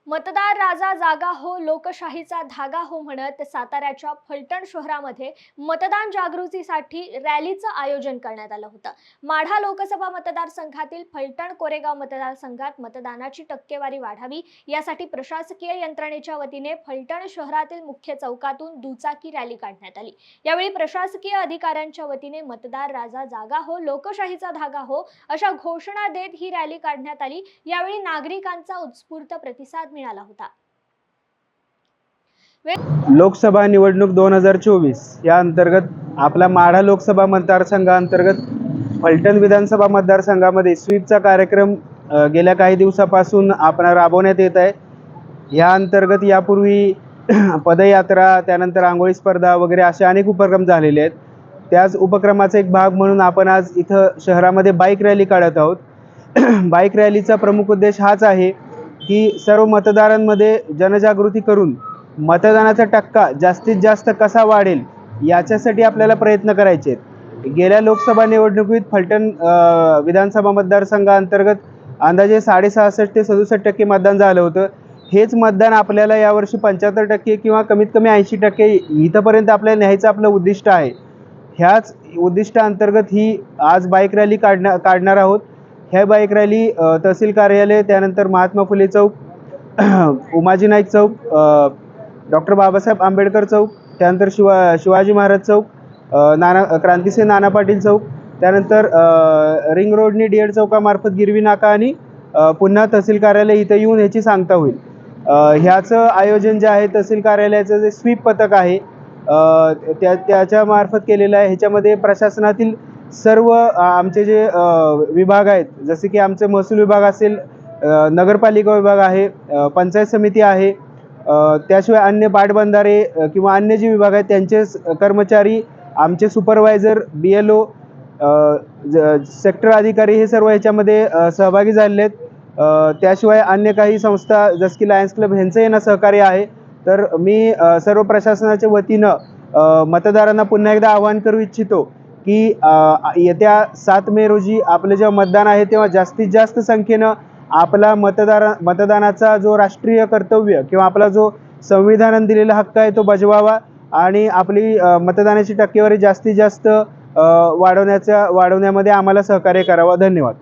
मतदार राजा जागा हो, लोकशाहीचा धागा हो म्हणत साताऱ्याच्या फलटण शहरामध्ये मतदान जागृतीसाठी रॅलीचं आयोजन करण्यात आलं होतं। माढा लोकसभा मतदारसंघातील फलटण कोरेगाव मतदारसंघात मतदानाची टक्केवारी वाढावी यासाठी प्रशासकीय यंत्रणेच्या वतीने फलटण शहरातील मुख्य चौकातून दुचाकी रॅली काढण्यात आली। यावेळी प्रशासकीय अधिकाऱ्यांच्या वतीने मतदार राजा जागा हो, लोकशाहीचा धागा हो अशा घोषणा देत ही रॅली काढण्यात आली। यावेळी नागरिकांचा उत्स्फूर्त प्रतिसाद मिळाला होता। लोकसभा निवडणूक 2024 या अंतर्गत आपला माढा लोकसभा मतदारसंघाअंतर्गत फलटण विधानसभा मतदारसंघामध्ये स्वीपचा कार्यक्रम गेल्या काही दिवसापासून आपण राबवण्यात येत आहे। या अंतर्गत यापूर्वी पदयात्रा, त्यानंतर रांगोळी स्पर्धा वगैरे असे अनेक उपक्रम झालेले आहेत। त्याच उपक्रमाचा एक भाग म्हणून आपण आज इथं शहरामध्ये बाईक रॅली काढत आहोत। बाईक रॅलीचा प्रमुख उद्देश हाच आहे की सर्व मतदारांमध्ये जनजागृती करून मतदानाचा टक्का जास्तीत जास्त कसा वाढेल याच्यासाठी आपल्याला प्रयत्न करायचे आहेत। गेल्या लोकसभा निवडणुकीत फलटण विधानसभा मतदारसंघाअंतर्गत अंदाजे 66.5 ते 67% मतदान झालं होतं। हेच मतदान आपल्याला यावर्षी 75% किंवा कमीत कमी 80% इथपर्यंत आपल्याला न्यायचं आपलं उद्दिष्ट आहे। ह्याच उद्दिष्टाअंतर्गत ही आज बाईक रॅली काढणार आहोत। ह्या बाईक रॅली तहसील कार्यालय, त्यानंतर महात्मा फुले चौक, उमाजी नाईक चौक, डॉक्टर बाबासाहेब आंबेडकर चौक, त्यानंतर शिवाजी महाराज चौक, क्रांतिसिंह नाना पाटील चौक, त्यानंतर रिंग रोडनी डीएड चौकामार्फत गिरवी नाका आणि पुन्हा तहसील कार्यालय इथं येऊन ह्याची सांगता होईल। ह्याचं आयोजन जे आहे तहसील कार्यालयाचं जे स्वीप पथक आहे त्याच्या मार्फत केलेलं आहे। ह्याच्यामध्ये प्रशासनातील सर्व आमचे जे विभाग आहेत, जसे की आमचे महसूल विभाग असेल, नगरपालिका विभाग आहे, पंचायत समिती आहे, त्याशिवाय अन्य पाटबंधारे किंवा अन्य जे विभाग आहेत त्यांचे कर्मचारी, आमचे सुपरवायझर, BLO, सेक्टर अधिकारी हे सर्व ह्याच्यामध्ये सहभागी झालेले आहेत। त्याशिवाय अन्य काही संस्था जसं की लायन्स क्लब ह्यांचं यांना सहकार्य आहे। तर मी सर्व प्रशासनाच्या वतीनं मतदारांना पुन्हा एकदा आवाहन करू इच्छितो की येत्या 7 मे रोजी आपलं जेव्हा मतदान आहे तेव्हा जास्तीत जास्त संख्येनं आपला मतदानाचा जो राष्ट्रीय कर्तव्य किंवा आपला जो संविधानाने दिलेला हक्क आहे तो बजवावा आणि आपली मतदानाची टक्केवारी जास्तीत जास्त वाढवण्यामध्ये आम्हाला सहकार्य करावं। धन्यवाद।